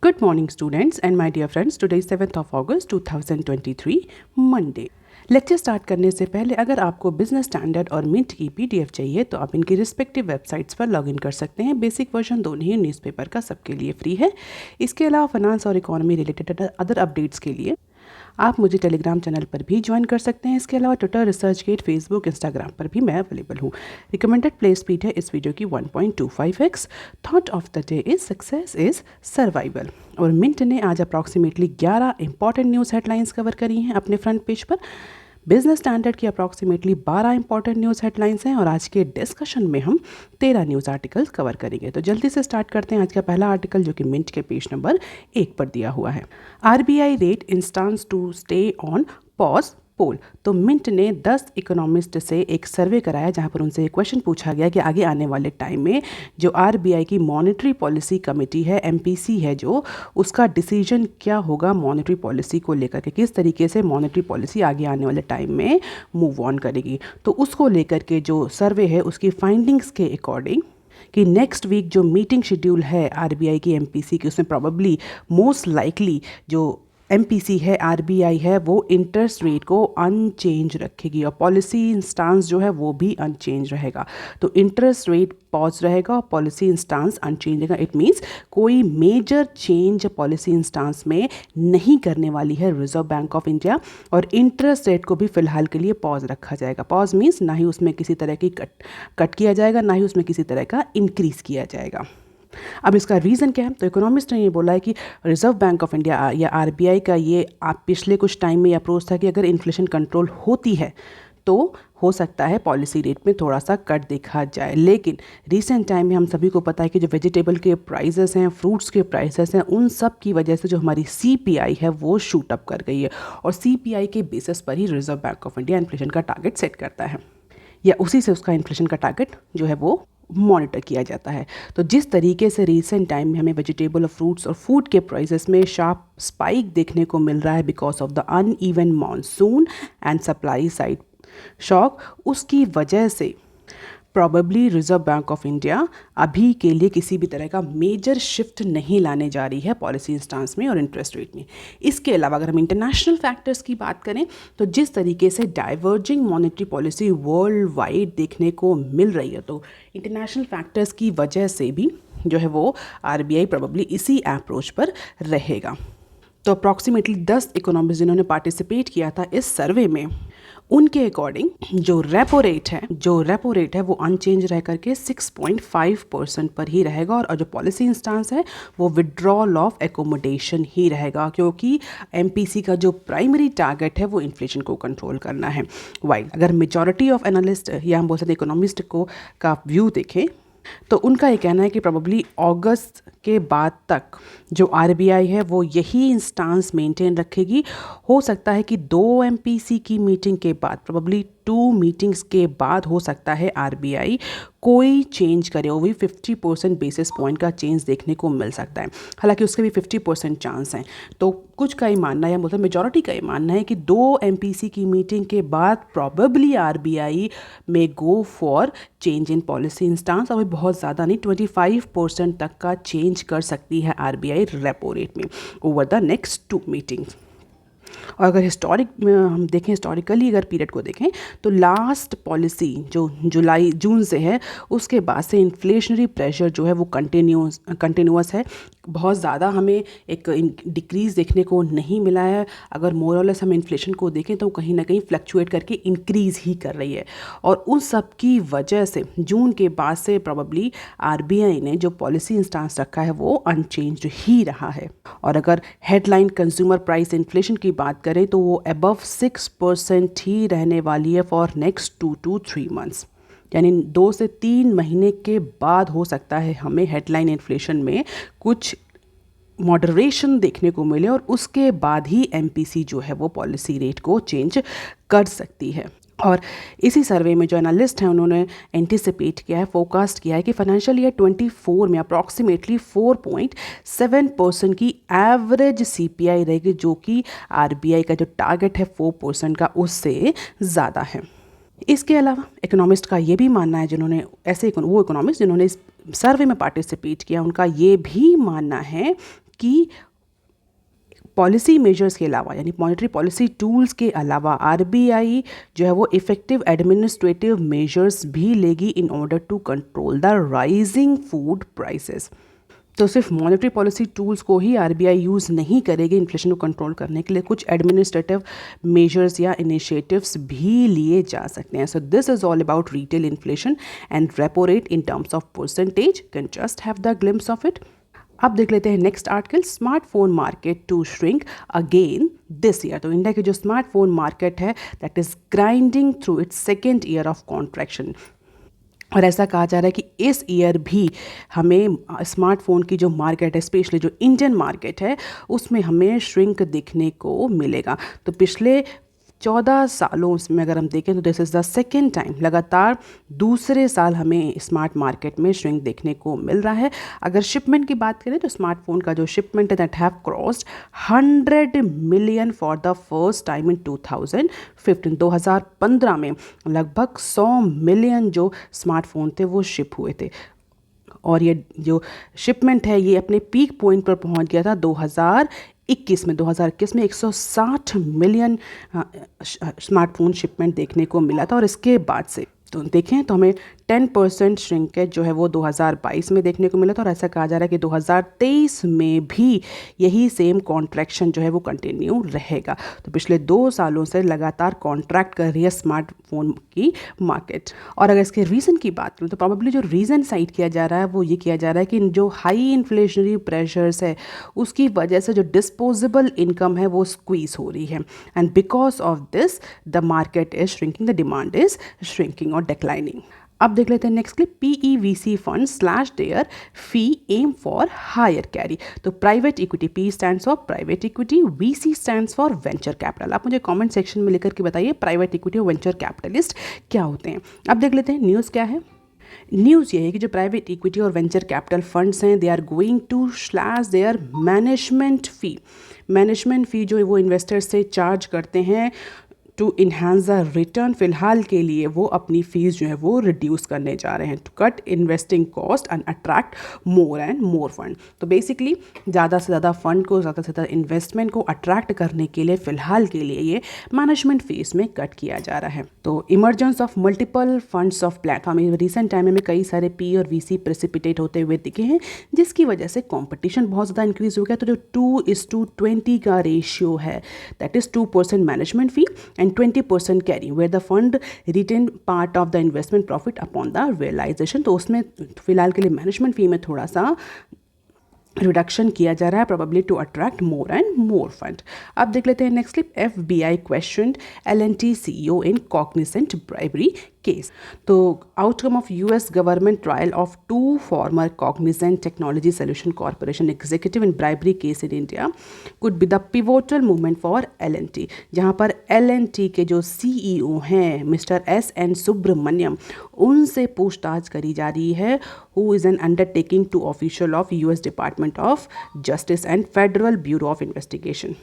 Good morning, students and my dear friends. Today is 7th of August 2023, Monday. Lecture start करने से पहले अगर आपको बिजनेस स्टैंडर्ड और मिंट की पीडीएफ चाहिए तो आप इनकी रिस्पेक्टिव वेबसाइट्स पर लॉगिन कर सकते हैं। बेसिक वर्जन दोनों ही न्यूज़पेपर का सबके लिए फ्री है। इसके अलावा फाइनेंस और इकोनॉमी रिलेटेड अदर अपडेट्स के लिए आप मुझे टेलीग्राम चैनल पर भी ज्वाइन कर सकते हैं। इसके अलावा ट्विटर, रिसर्चगेट, फेसबुक, इंस्टाग्राम पर भी मैं अवेलेबल हूँ। रिकमेंडेड प्ले स्पीड है इस वीडियो की 1.25x। Thought of the day is success is survival. और मिंट ने आज approximately 11 important news headlines cover करी हैं अपने फ्रंट पेज पर। बिजनेस स्टैंडर्ड की अप्रॉक्सीमेटली 12 इंपॉर्टेंट न्यूज़ हेडलाइंस हैं और आज के डिस्कशन में हम 13 न्यूज़ आर्टिकल्स कवर करेंगे। तो जल्दी से स्टार्ट करते हैं। आज का पहला आर्टिकल जो कि मिंट के पेज नंबर 1 पर दिया हुआ है। RBI rate instance to stay on pause poll. तो मिंट ने 10 इकोनॉमिस्ट से एक सर्वे कराया जहां पर उनसे एक क्वेश्चन पूछा गया कि आगे आने वाले टाइम में जो आरबीआई की मॉनेटरी पॉलिसी कमेटी है, एमपीसी है, जो उसका डिसीजन क्या होगा मॉनेटरी पॉलिसी को लेकर के, किस तरीके से मॉनेटरी पॉलिसी आगे आने वाले टाइम में मूव ऑन करेगी। तो उसको लेकर के जो सर्वे है उसकी फाइंडिंग्स के अकॉर्डिंग कि नेक्स्ट वीक जो मीटिंग शेड्यूल है आरबीआई की एमपीसी की, उसमें प्रॉबेबली मोस्ट लाइकली जो एमपीसी है, आरबीआई है, वो इंटरेस्ट रेट को अनचेंज रखेगी और पॉलिसी स्टांस जो है वो भी अनचेंज रहेगा। तो इंटरेस्ट रेट पॉज रहेगा और पॉलिसी स्टांस अनचेंज रहेगा। इट मीन्स कोई मेजर चेंज पॉलिसी स्टांस में नहीं करने वाली है रिजर्व बैंक ऑफ इंडिया। और इंटरेस्ट रेट को भी फिलहाल के लिए पॉज रखा जाएगा। पॉज मीन्स ना ही उसमें किसी तरह की कट किया जाएगा, ना ही उसमें किसी तरह का इंक्रीज किया जाएगा। अब इसका रीज़न क्या है? तो इकोनॉमिस्ट ने ये बोला है कि रिजर्व बैंक ऑफ इंडिया या आरबीआई का ये आप पिछले कुछ टाइम में अप्रोच था कि अगर इन्फ्लेशन कंट्रोल होती है तो हो सकता है पॉलिसी रेट में थोड़ा सा कट देखा जाए। लेकिन रिसेंट टाइम में हम सभी को पता है कि जो वेजिटेबल के प्राइसेस हैं, फ्रूट्स के प्राइसेस हैं, उन सब की वजह से जो हमारी सीपीआई है वो शूट अप कर गई है। और सीपीआई के बेसिस पर ही Reserve Bank of India inflation का टारगेट सेट करता है, या उसी से उसका इन्फ्लेशन का टारगेट जो है वो मॉनिटर किया जाता है। तो जिस तरीके से रिसेंट टाइम में हमें वेजिटेबल और फ्रूट्स और फूड के प्राइसेस में शार्प स्पाइक देखने को मिल रहा है because of the uneven monsoon and supply side shock, उसकी वजह से probably reserve Bank of India अभी के लिए किसी भी तरह का मेजर शिफ्ट नहीं लाने जा रही है पॉलिसी स्टांस में और इंटरेस्ट रेट में। इसके अलावा अगर हम इंटरनेशनल फैक्टर्स की बात करें तो जिस तरीके से diverging monetary policy world wide देखने को मिल रही है, तो इंटरनेशनल फैक्टर्स की वजह से भी जो है वो आरबीआई प्रॉबेबली इसी अप्रोच पर रहेगा। तो अप्रॉक्सीमेटली 10 इकोनॉमिस्ट जिन्होंने पार्टिसिपेट किया था इस सर्वे में, उनके अकॉर्डिंग जो रेपो रेट है वो अनचेंज रह करके 6.5% पर ही रहेगा। और जो पॉलिसी इंस्टांस है वो विड्रॉल ऑफ एकोमोडेशन ही रहेगा, क्योंकि एमपीसी का जो प्राइमरी टारगेट है वो इन्फ्लेशन को कंट्रोल करना है। वाइल अगर मेजॉरिटी ऑफ एनालिस्ट या हम बोल सकते इकोनॉमिस्ट को का व्यू देखें तो उनका ये कहना है कि प्रॉबेबली अगस्त के बाद तक जो आरबीआई है वो यही स्टांस मेंटेन रखेगी। हो सकता है कि 2 एमपीसी की मीटिंग के बाद, प्रॉबेबली 2 मीटिंग्स के बाद हो सकता है आरबीआई कोई चेंज करे, वो भी 50% बेसिस पॉइंट का चेंज देखने को मिल सकता है। हालांकि उसके भी 50% चांस हैं। तो कुछ का ही मानना है, या मतलब मेजॉरिटी का ही मानना है कि 2 एमपीसी की मीटिंग के बाद प्रॉबेबली आरबीआई में go for change in policy stance, और बहुत ज़्यादा नहीं, 25% तक का चेंज कर सकती है आरबीआई रेपो रेट में ओवर द नेक्स्ट 2 मीटिंग्स। और अगर हम देखें, हिस्टोरिकली अगर पीरियड को देखें तो लास्ट पॉलिसी जो जून से है उसके बाद से इन्फ्लेशनरी प्रेशर जो है वो कंटिन्यूअस है। बहुत ज़्यादा हमें एक डिक्रीज़ देखने को नहीं मिला है। अगर मोरलेस हम इन्फ्लेशन को देखें तो कहीं ना कहीं फ्लक्चुएट करके इंक्रीज़ ही कर रही है। और उन सब की वजह से जून के बाद से प्रॉबेबली आरबीआई ने जो पॉलिसी स्टांस रखा है वो अनचेंज्ड ही रहा है। और अगर हेडलाइन कंज्यूमर प्राइस इन्फ्लेशन की बात करें तो वो अबव 6% ही रहने वाली है फॉर नेक्स्ट 2 to 3 मंथ्स, यानी 2 से 3 महीने के बाद हो सकता है हमें हेडलाइन इन्फ्लेशन में कुछ मॉडरेशन देखने को मिले और उसके बाद ही एमपीसी जो है वो पॉलिसी रेट को चेंज कर सकती है। और इसी सर्वे में जो एनालिस्ट हैं उन्होंने एंटिसिपेट किया है, फोरकास्ट किया है कि फाइनेंशियल ईयर 24 में अप्रॉक्सीमेटली 4.7% की एवरेज सीपीआई रहेगी, जो कि आरबीआई का जो टारगेट है 4% का उससे ज़्यादा है। इसके अलावा इकोनॉमिस्ट का ये भी मानना है, जिन्होंने वो इकोनॉमिस्ट जिन्होंने इस सर्वे में पार्टिसिपेट किया, उनका ये भी मानना है कि पॉलिसी मेजर्स के अलावा यानी मॉनेटरी पॉलिसी टूल्स के अलावा आरबीआई जो है वो इफेक्टिव एडमिनिस्ट्रेटिव मेजर्स भी लेगी in order to control the rising food prices. तो सिर्फ मॉनेटरी पॉलिसी टूल्स को ही आरबीआई यूज़ नहीं करेगी इन्फ्लेशन को कंट्रोल करने के लिए, कुछ एडमिनिस्ट्रेटिव मेजर्स या इनिशिएटिव्स भी लिए जा सकते हैं। So this is all about retail inflation and repo rate in terms of percentage. Can just have the glimpse of it. अब देख लेते हैं next article, smartphone market to shrink again this year. तो इंडिया की जो smartphone market है that is grinding through its second year of contraction. और ऐसा कहा जा रहा है कि इस ईयर भी हमें स्मार्टफोन की जो मार्केट है, स्पेशली जो इंडियन मार्केट है, उसमें हमें श्रिंक देखने को मिलेगा। तो पिछले 14 सालों में अगर हम देखें तो this is the second time, लगातार दूसरे साल हमें स्मार्ट मार्केट में श्रिंक देखने को मिल रहा है। अगर शिपमेंट की बात करें तो स्मार्टफोन का जो शिपमेंट है that have crossed 100 million for the first time in 2015। 2015 में लगभग 100 मिलियन जो स्मार्टफोन थे वो शिप हुए थे। और ये जो शिपमेंट है ये अपने पीक पॉइंट पर पहुंच गया था 2021 में। 2021 में 160 मिलियन स्मार्टफोन शिपमेंट देखने को मिला था। और इसके बाद से तो देखें तो हमें 10% श्रिंकेज जो है वो 2022 में देखने को मिला था। और ऐसा कहा जा रहा है कि 2023 में भी यही सेम कॉन्ट्रैक्शन जो है वो कंटिन्यू रहेगा। तो पिछले 2 सालों से लगातार कॉन्ट्रैक्ट कर रही है स्मार्टफोन की मार्केट। और अगर इसके रीज़न की बात करूँ तो प्रॉबेबली जो रीज़न साइट किया जा रहा है वो ये किया जा रहा है कि जो हाई इन्फ्लेशनरी प्रेशर्स है उसकी वजह से जो डिस्पोजेबल इनकम है वो स्क्वीज हो रही है। And because of this the market is shrinking, the demand is shrinking और डिक्लाइनिंग। अब देख लेते हैं next clip, PEVC fund slash their fee aim for higher carry. तो private equity, P stands for private equity, VC stands for venture capital. आप मुझे comment section में लिखकर के बताइए प्राइवेट इक्विटी और वेंचर कैपिटलिस्ट क्या होते हैं। अब देख लेते हैं न्यूज़ क्या है। न्यूज़ ये है कि जो प्राइवेट इक्विटी और वेंचर कैपिटल फंड्स हैं they are going to slash their management fee. Management fee जो वो इन्वेस्टर्स से चार्ज करते हैं टू इन्हांस द रिटर्न, फिलहाल के लिए वो अपनी फीस जो है वो रिड्यूस करने जा रहे हैं to cut investing cost and attract more and more fund. तो बेसिकली ज़्यादा से ज़्यादा फंड को, ज़्यादा से ज़्यादा इन्वेस्टमेंट को अट्रैक्ट करने के लिए फ़िलहाल के लिए ये मैनेजमेंट फीस में कट किया जा रहा है। तो emergence of multiple funds of platform, recent time में कई सारे P और VC प्रेसिपिटेट होते हुए दिखे हैं जिसकी वजह से कॉम्पिटिशन बहुत ज़्यादा इंक्रीज हो गया। तो जो 2:20 का रेशियो है that is 2% management fee and 20% carry where the fund retain part of the investment profit upon the realization। तो उसमें फिलहाल के लिए मैनेजमेंट फी में थोड़ा सा रिडक्शन किया जा रहा है probably to attract more and more fund. अब देख लेते हैं next clip, FBI questioned L&T CEO in Cognizant bribery case. तो outcome of US government trial of 2 former Cognizant technology solution corporation executive in bribery case in India could be the pivotal movement for L&T। जहां पर L&T के जो CEO हैं mister S.N. Subramaniam, उनसे पूछताछ करी जा रही है who is an undertaking to official of US department of justice and federal bureau of investigation.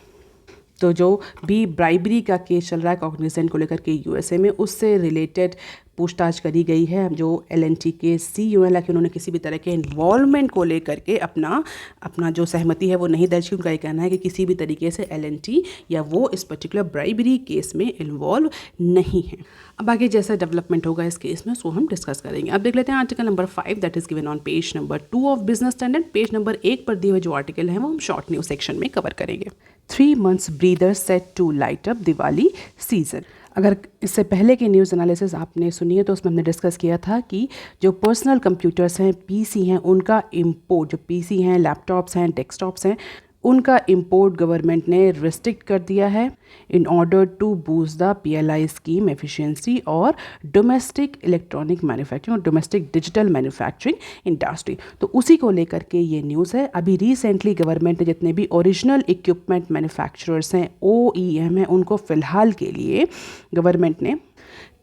तो जो भी ब्राइबरी का केस चल रहा है कॉग्निजेंट को लेकर के USA में, उससे रिलेटेड पूछताछ करी गई है। जो L&T के CEO हैं लेकिन उन्होंने किसी भी तरह के इन्वॉल्वमेंट को लेकर के अपना जो सहमति है वो नहीं दर्ज की। उनका ये कहना है कि किसी भी तरीके से L&T या वो इस पर्टिकुलर ब्राइबरी केस में इन्वॉल्व नहीं है। अब आगे जैसा डेवलपमेंट होगा इस केस में उसको हम डिस्कस करेंगे। अब देख लेते हैं article number 5 that is given on page number 2 of business standard. Page number 1 पर दिए हुए जो आर्टिकल है वो हम शॉर्ट न्यूज सेक्शन में कवर करेंगे। 3 months breather set to light up Diwali season. अगर इससे पहले की न्यूज़ एनालिसिस आपने सुनी है तो उसमें हमने डिस्कस किया था कि जो पर्सनल कंप्यूटर्स हैं, PC हैं, उनका इम्पोर्ट, जो PC हैं, लैपटॉप्स हैं, डेस्कटॉप्स हैं, उनका इंपोर्ट गवर्नमेंट ने रिस्ट्रिक्ट कर दिया है in order to boost the PLI scheme efficiency और डोमेस्टिक इलेक्ट्रॉनिक मैन्युफैक्चरिंग और डोमेस्टिक डिजिटल मैन्युफैक्चरिंग इंडस्ट्री। तो उसी को लेकर के ये न्यूज़ है। अभी रिसेंटली गवर्नमेंट ने जितने भी ओरिजिनल इक्विपमेंट मैन्युफैक्चरर्स हैं, OEM हैं, उनको फ़िलहाल के लिए गवर्नमेंट ने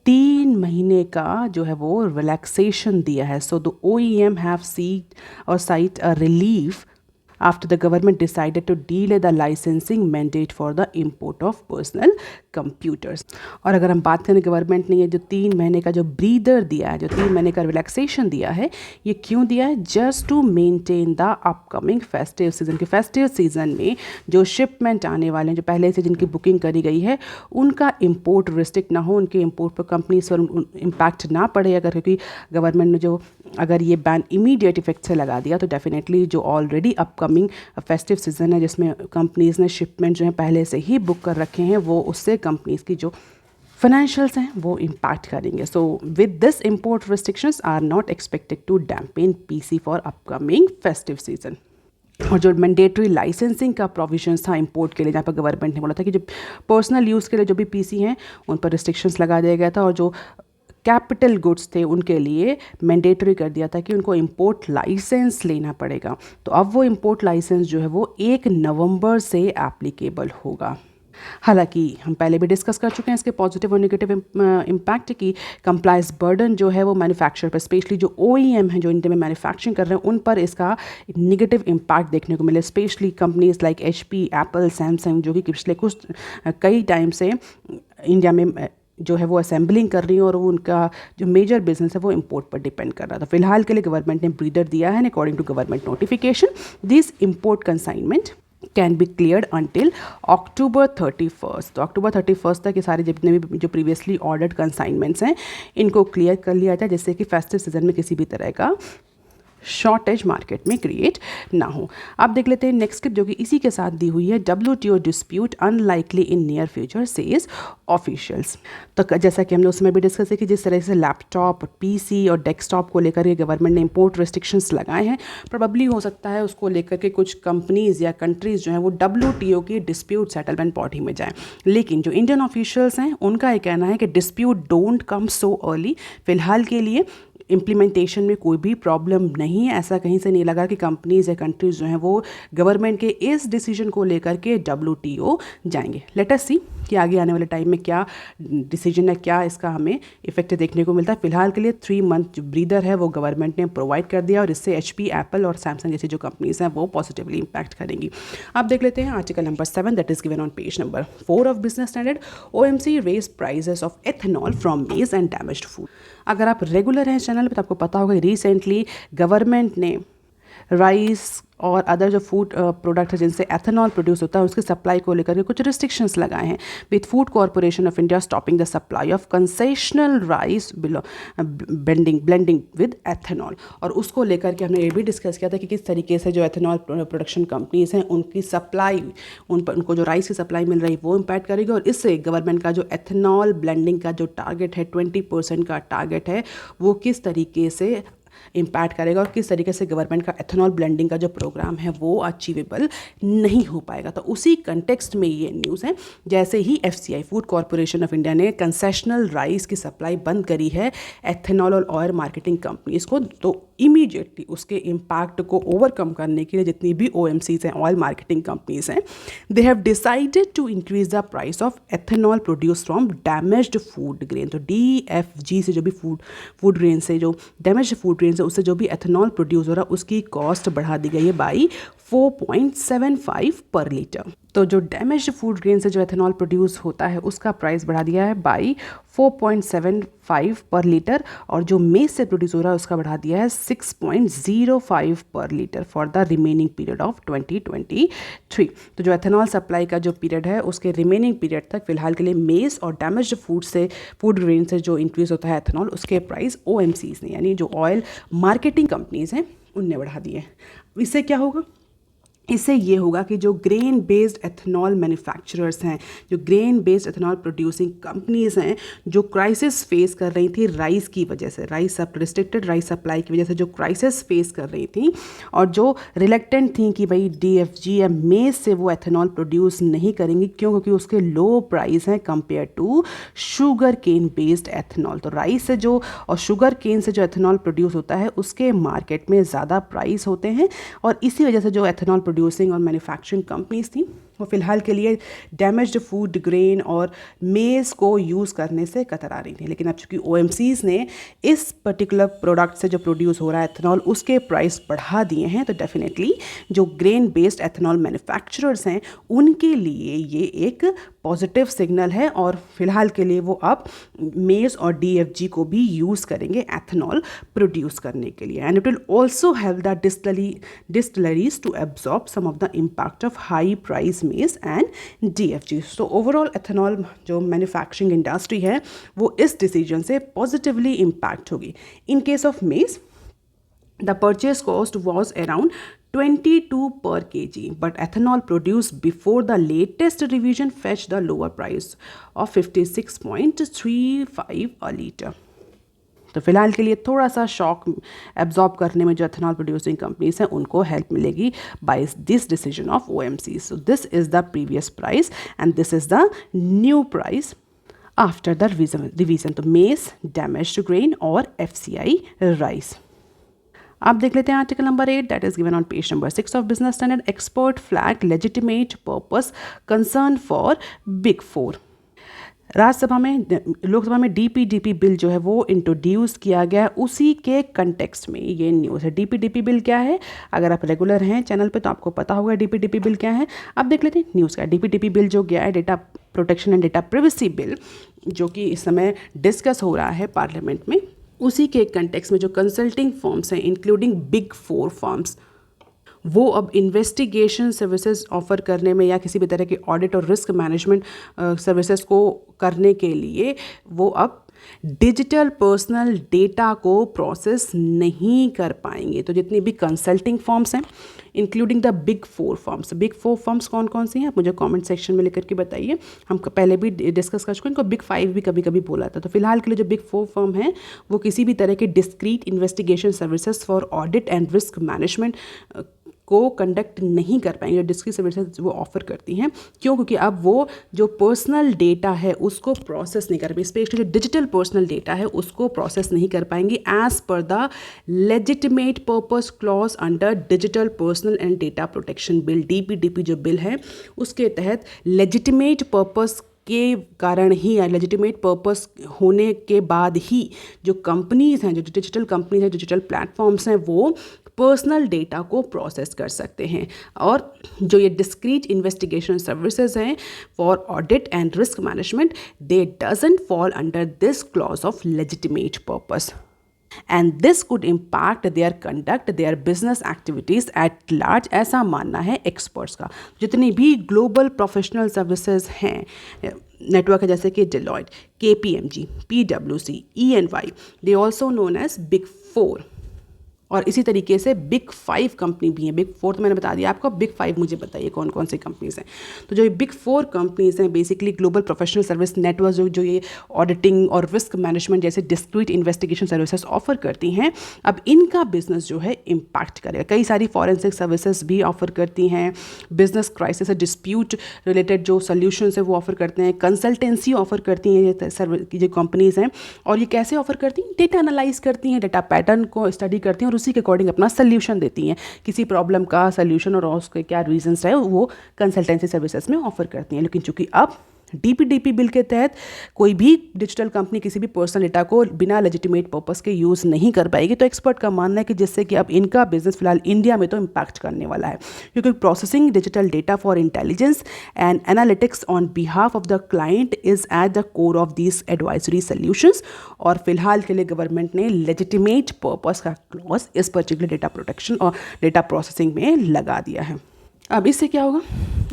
3 महीने का जो है वो रिलैक्सेशन दिया है। So the OEM have seeked और cite a relief after the government decided to delay the licensing mandate for the import of personal computers। और अगर हम बात करें गवर्नमेंट ने ये जो 3 महीने का जो ब्रीदर दिया है, जो 3 महीने का रिलैक्सेशन दिया है, ये क्यों दिया है? Just to maintain the upcoming festive season. के फेस्टिव सीजन में जो शिपमेंट आने वाले हैं, जो पहले से जिनकी बुकिंग करी गई है, उनका इम्पोर्ट रिस्ट्रिक्ट ना हो, उनके इम्पोर्ट पर कंपनीज पर इम्पैक्ट ना पड़े। अगर क्योंकि गवर्नमेंट ने जो अगर ये बैन इमीडिएट इफेक्ट से लगा दिया तो डेफिनेटली जो ऑलरेडी अपकमिंग फेस्टिव सीजन है जिसमें कंपनीज़ ने शिपमेंट जो है पहले से ही बुक कर रखे हैं, वो उससे कंपनीज़ की जो फाइनेंशियल्स हैं वो इम्पैक्ट करेंगे। So with this import restrictions are not expected to dampen PC for upcoming festive season. और जो मैंडेटरी लाइसेंसिंग का प्रोविजंस था इंपोर्ट के लिए, जहाँ पर गवर्नमेंट ने बोला था कि जो पर्सनल यूज़ के लिए जो भी पीसी हैं उन पर रिस्ट्रिक्शंस लगा दिया गया था, और जो कैपिटल गुड्स थे उनके लिए मैंडेटरी कर दिया था कि उनको इंपोर्ट लाइसेंस लेना पड़ेगा। तो अब वो इंपोर्ट लाइसेंस जो है वो 1 नवंबर से एप्लीकेबल होगा। हालांकि हम पहले भी डिस्कस कर चुके हैं इसके पॉजिटिव और नेगेटिव इम्पैक्ट की। कंप्लाइंस बर्डन जो है वो मैन्युफैक्चरर पर, स्पेशली जो OEM हैं जो इंडिया में मैन्युफैक्चरिंग कर रहे हैं, उन पर इसका नेगेटिव इम्पैक्ट देखने को मिले। Specially companies like HP, Apple, Samsung, जो कि पिछले कुछ कई टाइम से इंडिया में जो है वो असेंबलिंग कर रही है और वो उनका जो मेजर बिजनेस है वो इंपोर्ट पर डिपेंड कर रहा था। फिलहाल के लिए गवर्नमेंट ने ब्रीदर दिया है, according to government notification this import consignment can be cleared until October 31st। तो October 31st तक ये सारे जितने भी जो प्रीवियसली ऑर्डर्ड कंसाइनमेंट्स हैं इनको क्लियर कर लिया जाए, जिससे कि फेस्टिव सीजन में किसी भी तरह का शॉर्टेज मार्केट में क्रिएट ना हो। अब देख लेते हैं नेक्स्ट क्लिप जो कि इसी के साथ दी हुई है। WTO dispute unlikely in near future says officials. तो जैसा कि हमने उसमें भी डिस्कस किया कि जिस तरह से लैपटॉप, PC और डेस्कटॉप को लेकर के गवर्नमेंट ने इंपोर्ट रिस्ट्रिक्शंस लगाए हैं, प्रोबेबली हो सकता है उसको लेकर के कुछ कंपनीज़ या कंट्रीज़ जो हैं वो WTO की डिस्प्यूट सेटलमेंट बॉडी में जाएँ। लेकिन जो इंडियन ऑफिशियल्स हैं उनका ये कहना है कि dispute don't come so early. फिलहाल के लिए इम्प्लीमेंटेशन में कोई भी प्रॉब्लम नहीं है। ऐसा कहीं से नहीं लगा कि कंपनीज़ या कंट्रीज़ जो हैं वो गवर्नमेंट के इस डिसीजन को लेकर के WTO जाएंगे। लेट अस सी कि आगे आने वाले टाइम में क्या डिसीजन है, क्या इसका हमें इफेक्ट देखने को मिलता है। फिलहाल के लिए 3 मंथ जो ब्रीदर है वो गवर्नमेंट ने प्रोवाइड कर दिया और इससे HP, एप्पल और सैमसंग जैसी जो कंपनीज़ हैं वो पॉजिटिवली इंपैक्ट करेंगी। अब देख लेते हैं article number 7 that is given on page number 4 of business standard. OMC raise prices of ethanol from maize and damaged food. अगर आप रेगुलर हैं चैनल पर तो आपको पता होगा रिसेंटली गवर्नमेंट ने राइस और अदर जो फूड प्रोडक्ट है जिनसे एथेनॉल प्रोड्यूस होता है उसकी सप्लाई को लेकर के कुछ रिस्ट्रिक्शंस लगाए हैं, with food corporation of India stopping the supply of concessional rice blending with ethanol. और उसको लेकर के हमने ये भी डिस्कस किया था कि किस तरीके से जो एथेनॉल प्रोडक्शन कंपनीज हैं उनकी सप्लाई, उनको जो राइस की सप्लाई मिल रही है वो इम्पैक्ट करेगी, और इससे गवर्नमेंट का जो एथेनॉल ब्लेंडिंग का जो टारगेट है 20% का टारगेट है वो किस तरीके से इम्पैक्ट करेगा और किस तरीके से गवर्नमेंट का एथेनॉल ब्लेंडिंग का जो प्रोग्राम है वो अचीवेबल नहीं हो पाएगा। तो उसी कंटेक्स्ट में ये न्यूज़ है। जैसे ही FCI food corporation of India ने कंसेशनल राइस की सप्लाई बंद करी है एथेनॉल और ऑयल मार्केटिंग कंपनीज को, तो इमीडिएटली उसके इम्पैक्ट को ओवरकम करने के लिए जितनी भी OMCs हैं, ऑयल मार्केटिंग कंपनीज हैं, they have decided to increase the price of ethanol produce from damaged food grain. तो DFG से जो भी फूड ग्रेन से जो डैमेज्ड फूड ग्रेन से उससे जो भी एथेनॉल प्रोड्यूस हो रहा है उसकी कॉस्ट बढ़ा दी गई है बाई 4.75 पर लीटर। तो जो डैमेज्ड फूड ग्रेन से जो एथेनॉल प्रोड्यूस होता है उसका प्राइस बढ़ा दिया है बाई 4.75 पर लीटर, और जो मेज से प्रोड्यूस हो रहा है उसका बढ़ा दिया है 6.05 पर litre for the remaining period of 2023। तो जो एथेनॉल सप्लाई का जो पीरियड है उसके रिमेनिंग पीरियड तक फिलहाल के लिए मेज और डैमेज्ड फूड ग्रेन से जो इंक्रीज होता है एथेनॉल उसके प्राइस OMCs ने यानी जो ऑयल मार्केटिंग कंपनीज हैं उनने बढ़ा दिए। इससे क्या होगा? इससे ये होगा कि जो ग्रेन बेस्ड एथेनॉल मैन्युफैक्चरर्स हैं, जो grain based ethanol producing companies हैं, जो क्राइसिस फेस कर रही थी राइस की वजह से, रिस्ट्रिक्टेड राइस सप्लाई की वजह से जो क्राइसिस फेस कर रही थी और जो रिलेक्टेंट थी कि भाई DFG या मेज से वो एथेनॉल प्रोड्यूस नहीं करेंगी, क्यों? क्योंकि उसके लो प्राइस हैं compare to sugar cane based ethanol. तो राइस से जो और शुगर केन से जो एथेनॉल प्रोड्यूस होता है उसके मार्केट में ज़्यादा प्राइस होते हैं, और इसी वजह से जो एथेनॉल प्रोड्यूसिंग और मैन्युफैक्चरिंग कंपनीज थी वो फ़िलहाल के लिए डैमेज्ड फूड ग्रेन और मेज़ को यूज़ करने से कतरा रही थी। लेकिन अब चूँकि OMCs ने इस पर्टिकुलर प्रोडक्ट से जो प्रोड्यूस हो रहा है एथेनॉल उसके प्राइस बढ़ा दिए हैं, तो डेफिनेटली जो ग्रेन बेस्ड एथेनॉल मैन्युफैक्चरर्स हैं उनके लिए ये एक पॉजिटिव सिग्नल है और फिलहाल के लिए वो अब मेज़ और DFG को भी यूज़ करेंगे एथेनॉल प्रोड्यूस करने के लिए। And it will also help the distilleries to absorb some of the impact of high price maize and DFG। तो ओवरऑल एथेनॉल जो मैन्युफैक्चरिंग इंडस्ट्री है वो इस डिसीजन से पॉजिटिवली इम्पैक्ट होगी। In case of maize, the purchase cost was around 22 per kg, but ethanol produced before the latest revision fetched the lower price of 56.35 a liter. तो फिलहाल के लिए थोड़ा सा शॉक एब्जॉर्ब करने में जो एथेनॉल प्रोड्यूसिंग कंपनीज हैं उनको हेल्प मिलेगी by this decision of OMC। So this is the previous price and this is the new price after the revision. तो मेस, डैमेज्ड ग्रेन और FCI राइस। आप देख लेते हैं article number 8 that is given on page number 6 of business standard. Expert flag legitimate purpose concern for big 4। Rajya Sabha में, लोकसभा में DPDP bill जो है वो इंट्रोड्यूस किया गया, उसी के कंटेक्स्ट में ये न्यूज़ है। DPDP बिल क्या है? अगर आप रेगुलर हैं चैनल पे तो आपको पता होगा DPDP बिल क्या है। अब देख लेते हैं न्यूज़ का। DPDP बिल जो गया है, data protection and data privacy bill, जो कि इस समय डिस्कस हो रहा है पार्लियामेंट में, उसी के कंटेक्स्ट में जो कंसल्टिंग फर्म्स हैं इंक्लूडिंग बिग 4 फर्म्स, वो अब इन्वेस्टिगेशन सर्विसेज ऑफर करने में या किसी भी तरह के ऑडिट और रिस्क मैनेजमेंट सर्विसेज को करने के लिए वो अब डिजिटल पर्सनल डेटा को प्रोसेस नहीं कर पाएंगे। तो जितनी भी कंसल्टिंग फर्म्स हैं including the big 4 firms, big 4 firms कौन कौन सी हैं आप मुझे कमेंट सेक्शन में लिख के बताइए। हम पहले भी डिस्कस कर चुके हैं, इनको बिग 5 भी कभी कभी बोला था। तो फिलहाल के लिए जो बिग 4 फर्म है वो किसी भी तरह के discrete investigation services for audit and risk management को कंडक्ट नहीं कर पाएंगे। डिस्क्रीट सर्विसेज वो ऑफर करती हैं, क्यों? क्योंकि अब वो जो पर्सनल डेटा है उसको प्रोसेस नहीं कर पाएंगे, स्पेशली जो डिजिटल पर्सनल डेटा है उसको प्रोसेस नहीं कर पाएंगे as per the legitimate purpose clause under digital personal and data protection bill. DPDP जो बिल है उसके तहत लेजिटिमेट पर्पस के कारण ही या लेजिटिमेट पर्पस होने के बाद ही जो कंपनीज़ हैं, जो डिजिटल कंपनीज हैं, डिजिटल प्लेटफॉर्म्स हैं, वो पर्सनल डेटा को प्रोसेस कर सकते हैं। और जो ये डिस्क्रीट इन्वेस्टिगेशन सर्विसेज हैं for audit and risk management, they doesn't fall under this clause of legitimate purpose and this could impact their conduct, their business activities at large, ऐसा मानना है एक्सपर्ट्स का। जितनी भी ग्लोबल प्रोफेशनल सर्विसेज हैं network है, जैसे कि Deloitte, KPMG, PwC, EY, they also known as big 4। और इसी तरीके से बिग 5 कंपनी भी हैं। बिग 4 तो मैंने बता दिया आपको, बिग 5 मुझे बताइए कौन कौन सी कंपनीज हैं। तो जो ये बिग 4 कंपनीज हैं basically global professional service network जो ये ऑडिटिंग और रिस्क मैनेजमेंट जैसे डिस्क्रीट इन्वेस्टिगेशन सर्विसेज ऑफर करती हैं, अब इनका बिजनेस जो है इम्पैक्ट करेगा। कई सारी फॉरेंसिक सर्विसेज भी ऑफर करती हैं, बिजनेस क्राइसिस डिस्प्यूट रिलेटेड जो सोल्यूशन है वो ऑफर करते हैं, कंसल्टेंसी ऑफर करती हैं ये जो कंपनीज हैं। और ये कैसे ऑफर करती हैं? डेटा एनालाइज करती हैं, डेटा पैटर्न को स्टडी करती हैं और उसी के अकॉर्डिंग अपना सोल्यूशन देती हैं। किसी प्रॉब्लम का सोल्यूशन और उसके क्या रीजंस है वो कंसल्टेंसी सर्विसेज में ऑफर करती हैं। लेकिन चूंकि अब DPDP बिल के तहत कोई भी डिजिटल कंपनी किसी भी पर्सनल डेटा को बिना लेजिटिमेट पर्पस के यूज़ नहीं कर पाएगी, तो एक्सपर्ट का मानना है कि जिससे कि अब इनका बिजनेस फिलहाल इंडिया में तो इम्पैक्ट करने वाला है, क्योंकि processing digital data for intelligence and analytics on behalf of the client is at the core of these advisory solutions. और फिलहाल के लिए गवर्नमेंट ने लेजिटिमेट पर्पस का क्लॉज इस पर्टिकुलर डेटा प्रोटेक्शन और डेटा प्रोसेसिंग में लगा दिया है। अब इससे क्या होगा?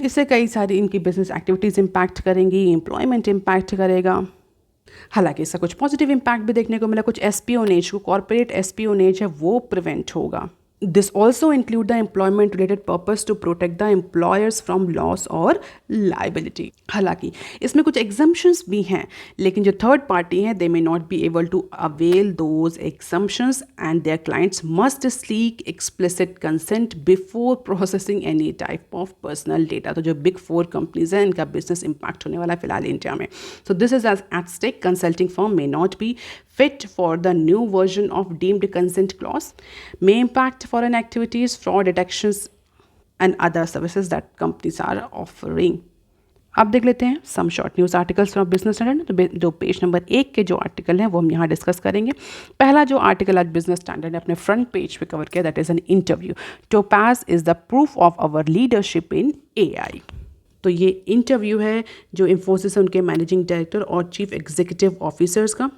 इससे कई सारी इनकी बिजनेस एक्टिविटीज़ इम्पैक्ट करेंगी, एम्प्लॉयमेंट इम्पैक्ट करेगा। हालांकि इसका कुछ पॉजिटिव इम्पैक्ट भी देखने को मिला, कुछ एस्पियोनेज को, कॉर्पोरेट एस्पियोनेज है वो प्रिवेंट होगा। This also include the employment related purpose to protect the employers from loss or liability। हालांकि इसमें कुछ exemptions भी हैं, लेकिन जो थर्ड पार्टी हैं they may not be able to avail those exemptions and their clients must seek explicit consent before processing any type of personal data। तो जो बिग 4 कंपनीज हैं इनका बिजनेस इम्पैक्ट होने वाला है फिलहाल इंडिया में। So this is at stake। Consulting firm may not be fit for the new version of deemed consent clause, may impact foreign activities, fraud detections and other services that companies are offering. अब देख लेते हैं some short news articles from business standard. तो जो page number 1 के जो article हैं वो हम यहाँ डिस्कस करेंगे। पहला जो आर्टिकल आज बिजनेस स्टैंडर्ड ने अपने फ्रंट पेज पे कवर किया, that is an interview. Topaz is the proof of our leadership in AI। तो ये इंटरव्यू है जो इन्फोसिस है उनके मैनेजिंग डायरेक्टर और चीफ एग्जीक्यूटिव ऑफिसर्स का,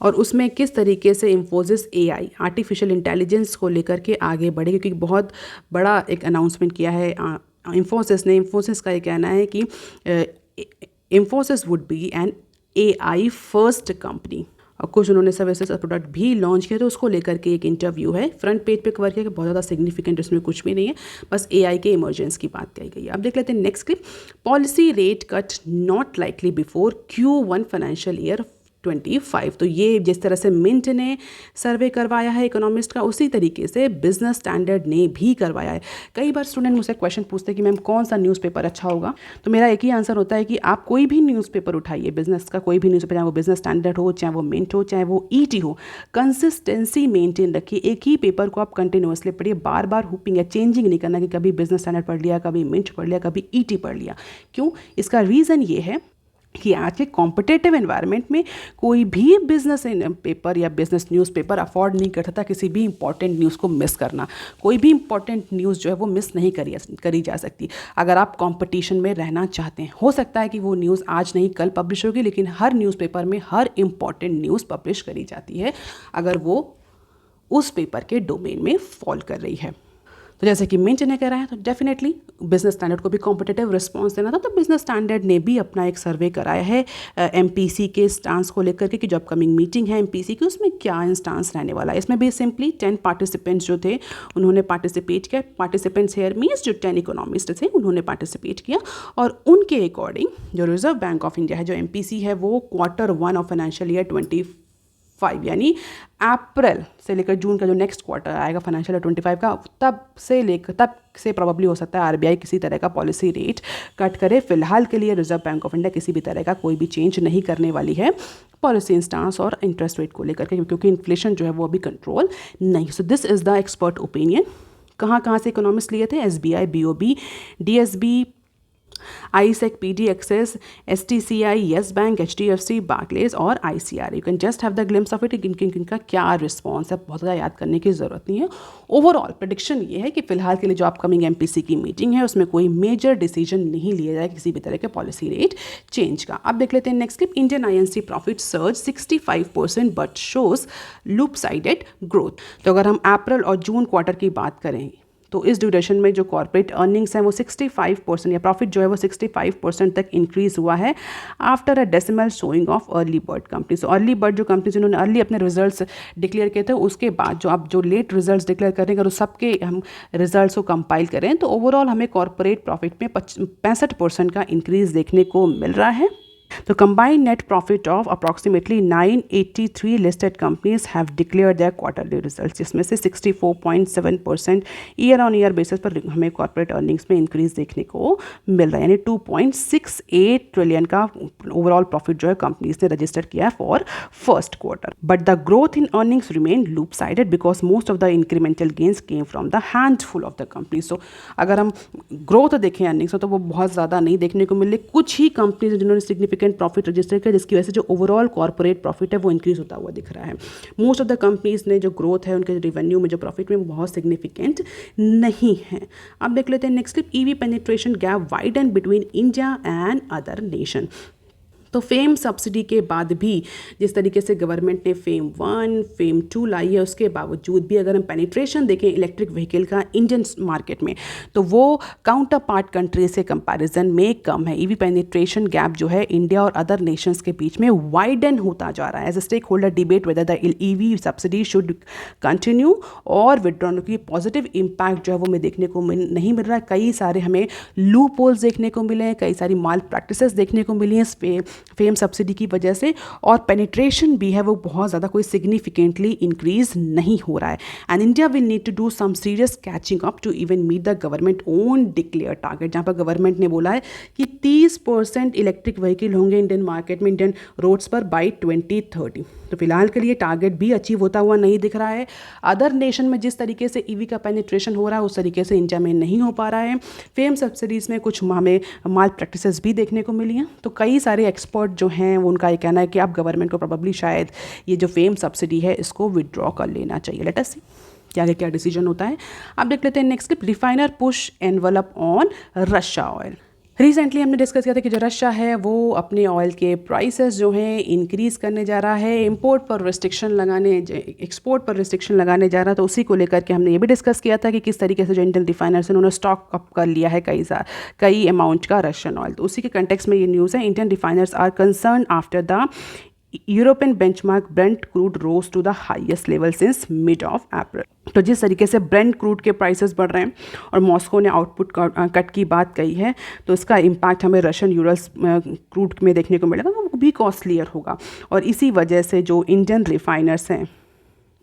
और उसमें किस तरीके से इन्फोसिस AI आर्टिफिशियल इंटेलिजेंस को लेकर के आगे बढ़े, क्योंकि बहुत बड़ा एक अनाउंसमेंट किया है इन्फोसिस ने। इन्फोसिस का ये कहना है कि Infosys would be an AI first company, और कुछ उन्होंने सर्विसेज और प्रोडक्ट भी लॉन्च किया, तो उसको लेकर के एक इंटरव्यू है फ्रंट पेज पे कवर किया कि बहुत ज़्यादा सिग्निफिकेंट इसमें कुछ भी नहीं है, बस AI के इमरजेंस की बात कही गई है। अब देख लेते हैं next clip. Policy rate cut not likely before Q1 financial year 25। तो ये जिस तरह से मिंट ने सर्वे करवाया है इकोनॉमिस्ट का, उसी तरीके से बिजनेस स्टैंडर्ड ने भी करवाया है। कई बार स्टूडेंट मुझसे क्वेश्चन पूछते हैं कि मैम कौन सा न्यूज़पेपर अच्छा होगा, तो मेरा एक ही आंसर होता है कि आप कोई भी न्यूज़पेपर उठाइए, बिजनेस का कोई भी न्यूज़पेपर, चाहे वो बिजनेस स्टैंडर्ड हो, चाहे वो मिंट हो, चाहे वो ET हो, कंसिस्टेंसी मेंटेन रखिए। एक ही पेपर को आप कंटिन्यूसली पढ़िए, बार बार हुपिंग या चेंजिंग नहीं करना कि कभी बिजनेस स्टैंडर्ड पढ़ लिया, कभी मिंट पढ़ लिया, कभी ET पढ़ लिया। क्यों? इसका रीज़न ये है कि आज के कॉम्पिटेटिव एनवायरनमेंट में कोई भी बिजनेस पेपर या बिजनेस न्यूज़पेपर अफोर्ड नहीं कर सकता किसी भी इंपॉर्टेंट न्यूज़ को मिस करना। कोई भी इंपॉर्टेंट न्यूज़ जो है वो मिस नहीं करी जा सकती। अगर आप कंपटीशन में रहना चाहते हैं, हो सकता है कि वो न्यूज़ आज नहीं कल पब्लिश होगी, लेकिन हर न्यूज़पेपर में हर इंपॉर्टेंट न्यूज़ पब्लिश करी जाती है अगर वो उस पेपर के डोमेन में फॉल कर रही है। तो जैसे कि मिंट ने कह रहा है, तो डेफिनेटली बिजनेस स्टैंडर्ड को भी कॉम्पिटेटिव रिस्पांस देना था, तो बिजनेस स्टैंडर्ड ने भी अपना एक सर्वे कराया है MPC के स्टांस को लेकर के कि जो अपकमिंग मीटिंग है MPC की, उसमें क्या स्टांस रहने वाला है। इसमें भी सिंपली 10 पार्टिसिपेंट्स जो थे उन्होंने पार्टिसिपेट किया। पार्टिसिपेंट्स हेयर मीन्स जो 10 इकोनॉमिस्ट थे उन्होंने पार्टिसिपेट किया, और उनके अकॉर्डिंग जो रिजर्व बैंक ऑफ इंडिया है, जो MPC है, वो Q1 ऑफ फाइनेंशियल ईयर 25 यानी अप्रैल से लेकर जून का जो नेक्स्ट क्वार्टर आएगा फाइनेंशियल ईयर 25 का, तब से प्रोबेबली हो सकता है RBI किसी तरह का पॉलिसी रेट कट करे। फिलहाल के लिए रिजर्व बैंक ऑफ इंडिया किसी भी तरह का कोई भी चेंज नहीं करने वाली है पॉलिसी स्टांस और इंटरेस्ट रेट को लेकर के, क्योंकि इन्फ्लेशन जो है वो अभी कंट्रोल नहीं। So this is the expert opinion. कहाँ से इकोनॉमिस्ट लिए थे? SBI, BOB, DSB, ISEC, PD Access, STCI, Yes Bank, HDFC, Barclays और ICRA। You can just have the glimpse of it, किनका क्या रिस्पॉन्स है, बहुत ज़्यादा याद करने की ज़रूरत नहीं है। ओवरऑल प्रेडिक्शन ये है कि फिलहाल के लिए जो अपकमिंग MPC की मीटिंग है उसमें कोई मेजर डिसीजन नहीं लिया जाए किसी भी तरह के पॉलिसी रेट चेंज का। अब देख लेते हैं next clip. Indian INC profit surge 65% but shows loop sided growth. तो अगर हम अप्रैल और जून क्वार्टर की बात करें तो इस ड्यूरेशन में जो कॉर्पोरेट अर्निंग्स हैं वो 65% या प्रॉफिट जो है वो 65% तक इंक्रीज हुआ है after a decimal showing off early bird company. So early bird जो कंपनी जिन्होंने अर्ली अपने रिजल्ट्स डिक्लेयर किए थे, उसके बाद जो अब जो लेट रिजल्ट्स डिक्लेयर करेंगे, अगर उस सबके हम रिजल्ट्स को कंपाइल करें तो ओवरऑल हमें कॉर्पोरेट प्रॉफिट में 65% का इंक्रीज देखने को मिल रहा है। The combined net profit of approximately 983 listed companies have declared their quarterly results, जिसमें से 64.7% ईयर ऑन ईयर बेसिस पर हमें कॉर्पोरेट अर्निंग्स में इंक्रीज देखने को मिल रहा है, यानी 2.68 ट्रिलियन का ओवरऑल प्रॉफिट जो है कंपनीज ने रजिस्टर किया है for first quarter. But the growth in earnings remain lopsided because most of the incremental gains came from the handful of the company. So अगर हम ग्रोथ देखें earnings तो वो बहुत ज़्यादा नहीं देखने को मिल रही। कुछ ही कंपनीज जिन्होंने सिग्निफिकेंट प्रॉफिट रजिस्टर किया, जिसकी वजह से जो ओवरऑल कॉर्पोरेट प्रॉफिट है वो इंक्रीज होता हुआ दिख रहा है। मोस्ट ऑफ द कंपनीज ने जो ग्रोथ है उनके रेवेन्यू में जो प्रॉफिट में वो बहुत सिग्निफिकेंट नहीं है। अब देख लेते हैं next clip. EV penetration gap widen between India and other nation. तो फेम सब्सिडी के बाद भी जिस तरीके से गवर्नमेंट ने फेम 1, फेम 2 लाई है, उसके बावजूद भी अगर हम पेनिट्रेशन देखें इलेक्ट्रिक व्हीकल का इंडियन मार्केट में तो वो काउंटर पार्ट कंट्री से कंपैरिजन में कम है। EV पेनिट्रेशन गैप जो है इंडिया और अदर नेशंस के बीच में वाइडन होता जा रहा है। As a stakeholder debate whether the EV subsidy should continue or withdrawn की पॉजिटिव इम्पैक्ट जो है वो हमें देखने को नहीं मिल रहा है। कई सारे हमें लूप होल्स देखने को मिले हैं, कई सारी माल प्रैक्टिसेस देखने को मिली हैं फेम सब्सिडी की वजह से, और पेनिट्रेशन भी है वो बहुत ज़्यादा कोई सिग्निफिकेंटली इंक्रीज नहीं हो रहा है। And India will need to do some serious catching up to even meet the government own declare target, जहाँ पर गवर्नमेंट ने बोला है कि 30% इलेक्ट्रिक व्हीकल होंगे इंडियन मार्केट में, इंडियन रोड्स पर बाई 2030। तो फिलहाल के लिए टारगेट भी अचीव होता हुआ नहीं दिख रहा है। अदर नेशन में जिस तरीके से ईवी का पेनिट्रेशन हो रहा है उस तरीके से इंडिया में नहीं हो पा रहा है। फेम सब्सिडीज़ में कुछ हमें माल प्रैक्टिसेस भी देखने को मिली हैं। तो कई सारे एक्सपर्ट जो हैं वो उनका ये कहना है कि अब गवर्नमेंट को प्रोबेबली शायद ये जो फेम सब्सिडी है इसको विड्रॉ कर लेना चाहिए। लेट अस सी कि आगे क्या डिसीजन होता है। अब देख लेते हैं next clip. Refiner push envelope on Russia oil. Recently हमने डिस्कस किया था कि जो रशिया है वो अपने ऑयल के प्राइसेस जो हैं इंक्रीज़ करने जा रहा है, एक्सपोर्ट पर रिस्ट्रिक्शन लगाने जा रहा है। तो उसी को लेकर के हमने ये भी डिस्कस किया था कि किस तरीके से जो इंडियन रिफाइनर्स हैं उन्होंने स्टॉक अप कर लिया है कई अमाउंट का रशियन ऑयल। तो उसी के कंटेक्स्ट में ये न्यूज़ है। Indian refiners are concern after the European benchmark Brent crude rose to the highest level since mid of April. तो जिस तरीके से ब्रेंट क्रूड के प्राइसेस बढ़ रहे हैं और मॉस्को ने आउटपुट कट की बात कही है तो इसका इम्पैक्ट हमें रशियन यूरल्स क्रूड में देखने को मिलेगा, वो भी कॉस्टलियर होगा। और इसी वजह से जो इंडियन रिफाइनर्स हैं,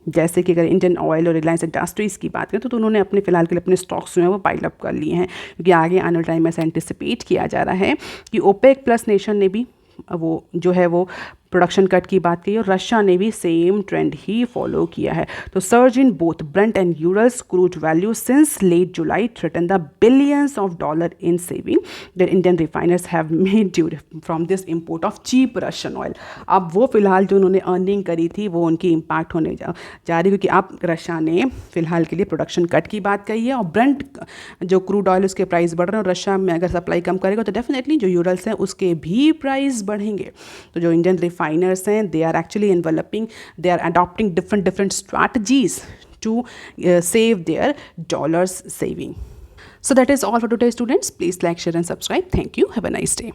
जैसे कि अगर इंडियन ऑयल और रिलायंस इंडस्ट्रीज़ की बात करें तो उन्होंने अपने फिलहाल के लिए अपने स्टॉक्स जो हैं वो पाइल अप कर लिए हैं, क्योंकि आगे आने वाले टाइम में ऐसा एंटिसिपेट किया जा रहा है कि ओपेक प्लस नेशन ने भी वो जो है वो प्रोडक्शन कट की बात की और रशिया ने भी सेम ट्रेंड ही फॉलो किया है। तो surge in both Brent and Urals crude value since late July threaten the billions of dollar in saving that Indian refiners have made due from this import of cheap Russian oil. अब वो फिलहाल जो उन्होंने earning करी थी वो उनकी impact होने जा रही, क्योंकि अब रशिया ने फिलहाल के लिए प्रोडक्शन कट की बात कही है और ब्रेंट जो क्रूड ऑयल उसके प्राइस बढ़ रहे हैं और रशिया में अगर सप्लाई कम करेगा तो डेफिनेटली जो यूरल्स हैं उसके भी प्राइस बढ़ेंगे। तो जो इंडियन रिफाइनर्स हैं they are actually enveloping, they are adopting different strategies to save their dollars saving. So that is all for today students. Please like, share and subscribe. Thank you. Have a nice day.